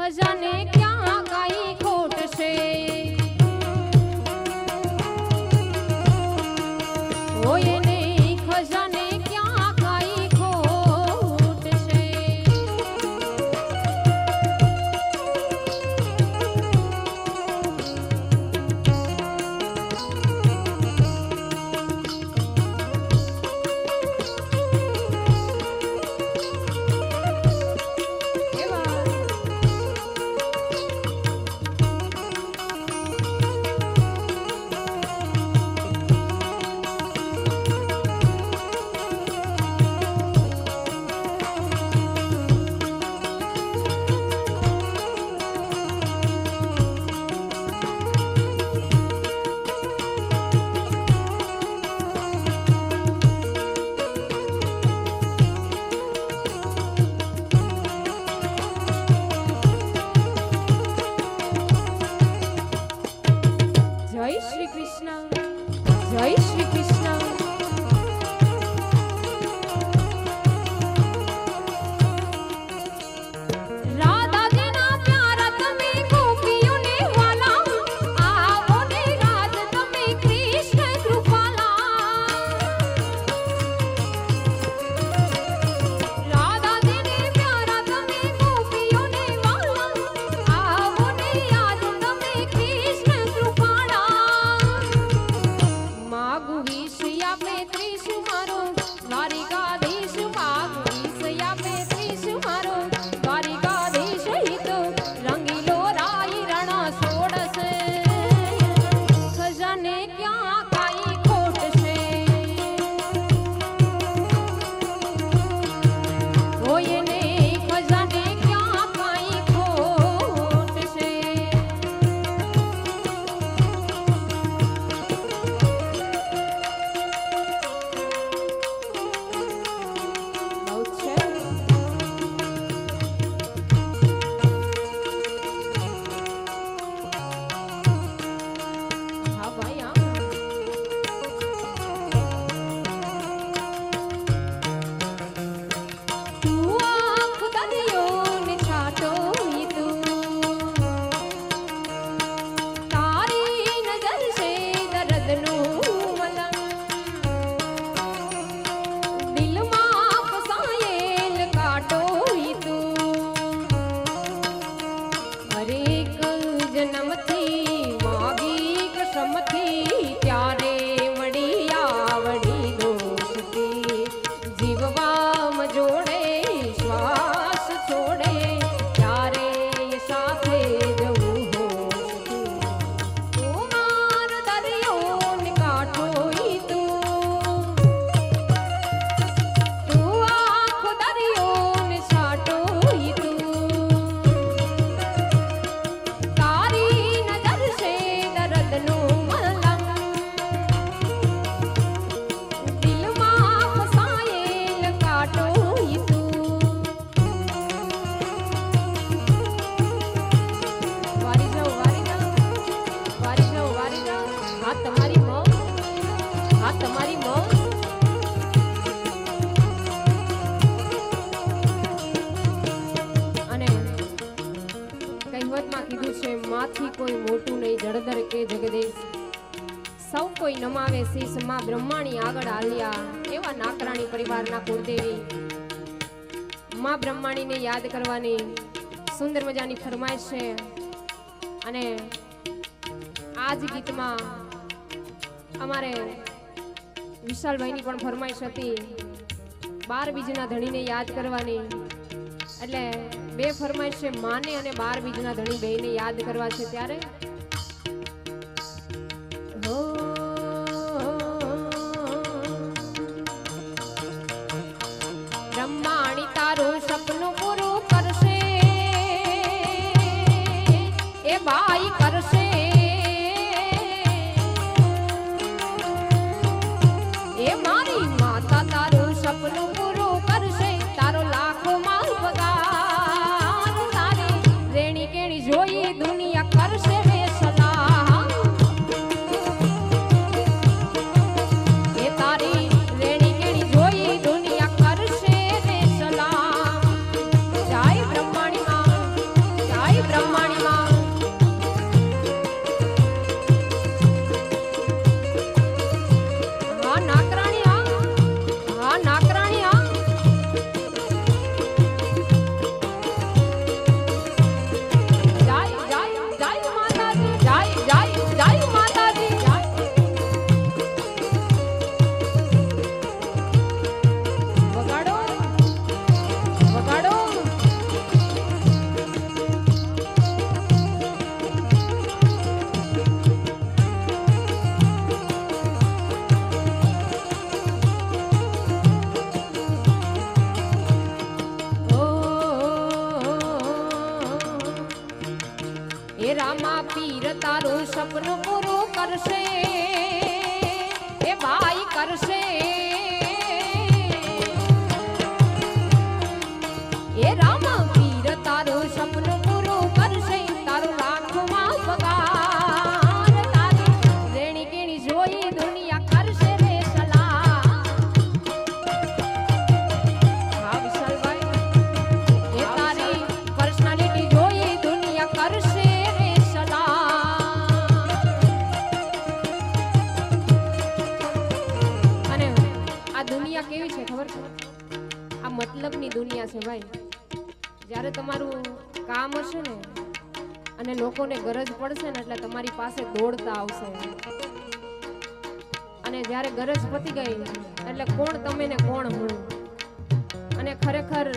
ખજાને ક્યાં કાઈ ખોટ છે હોય ને ખજાને ક્યાં કાઈ ખોટ છે જય શ્રી કૃષ્ણ રાધાજીના પ્યારા તમે ગોપીઓને વાલા આવો ને રાજ તમે કૃષ્ણ કૃપાલા રાધાજીને પ્યારા તમે ગોપીઓને વાલા આવો ને રાજ તમે કૃષ્ણ કૃપાલા માગુ વિષયા પે ત્રીસુ મારો દ્વારિકાધીશ માગુ વિષયા પે ત્રીસુ મારો દ્વારિકાધીશ હિત રંગીલો રાઈ રણા સોડશે ખજાને ક્યાં કાઈ ખોટ છે હોય ને ખજાને ક્યાં કાઈ ખોટ છે માથી કોઈ મોટું નહીં જળધર કે જગદેશ સૌ કોઈ નમાવે શીશ માં બ્રહ્માણી આગળ હાલ્યા એવા નાકરાણી પરિવારના કુળદેવી માં બ્રહ્માણીને યાદ કરવાની સુંદર મજાની ફરમાઈશ છે અને આ જ ગીતમાં અમારે વિશાલભાઈની પણ ફરમાઈશ હતી 12 બીજના ધણીને યાદ કરવાની એટલે બે ફરમાઈશ છે માને અને 12 બીજના ધણી બેયને યાદ કરવા છે ત્યારે બ્રહ્માણી તારું સપનું પૂરું કરશે એ ભાઈ કરશે એ મારી માતા તારું સપનું પૂરું કરશે તારો લાખો માં પગાર તારી રેણી કેણી જોઈ દુનિયા કરશે વે સલાહ એ રામા પીર તારું સપનું પૂરું કરશે એ ભાઈ કરશે એ રામા પીર તારું સપનું પૂરું કરશે તારું લાખમાં પગાર તારી રેણી કેણી જોઈ દુનિયા કરશે રે સલાહ હા વિશાલભાઈ એ તારી પર્સનાલિટી જોઈ દુનિયા કરશે રે સલાહ અને આ દુનિયા કેવી છે ખબર છે આ મતલબની દુનિયા છે ભાઈ જ્યારે તમારું કામ હશે ને અને લોકોને ગરજ પડશે ને એટલે તમારી પાસે દોડતા આવશે અને જ્યારે ગરજ પતી ગઈ એટલે કોણ તમે ને કોણ હું અને ખરેખર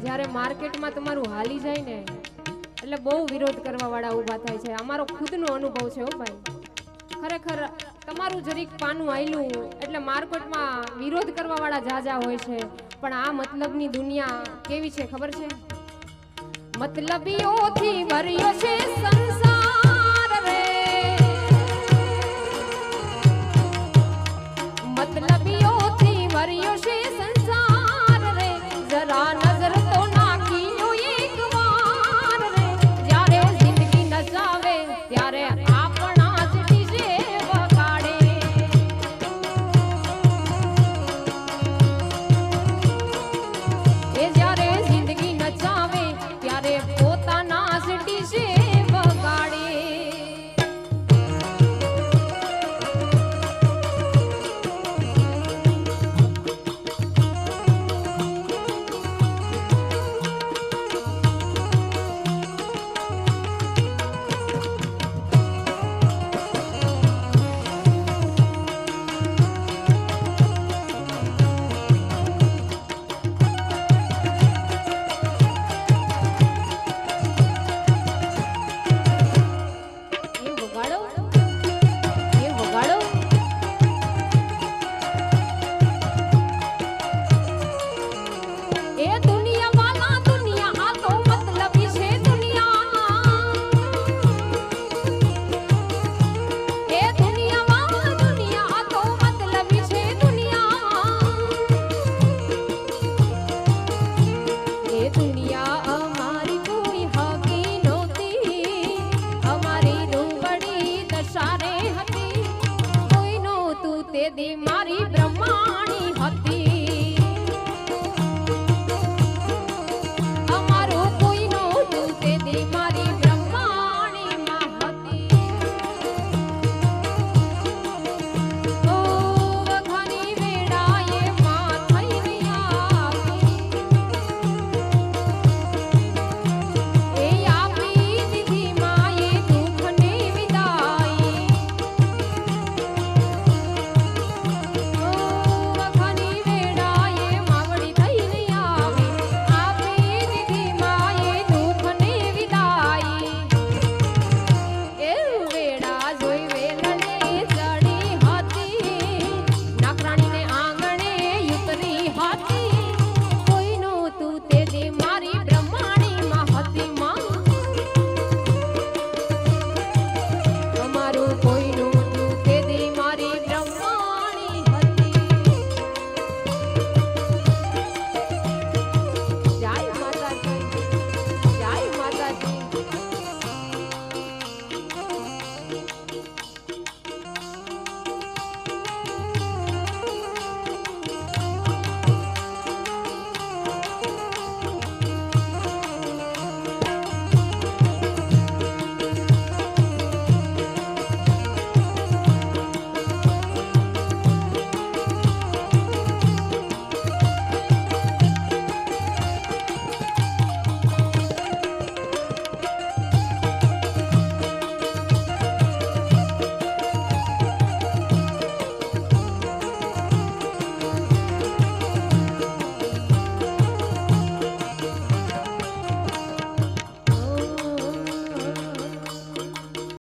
જ્યારે માર્કેટમાં તમારું હાલી જાય ને એટલે બહુ વિરોધ કરવા વાળા ઊભા થાય છે અમારો ખુદનો અનુભવ છે હો ભાઈ ખરેખર તમારું જરીક પાનું આયલું એટલે માર્કેટમાં વિરોધ કરવા વાળા જાજા હોય છે પણ આ મતલબની દુનિયા કેવી છે ખબર છે મતલબીઓથી ભર્યો છે સંસાર રે મતલબીઓથી ભર્યો છે સંસાર રે જરા નજર તો નાખી લો એક વાર રે જ્યારે જિંદગી નચાવે ત્યારે આપણા જ ડીજે વગાડે એ જ્યારે જિંદગી નચાવે ત્યારે પોતાના જ ડીજે વગાડે દી મારી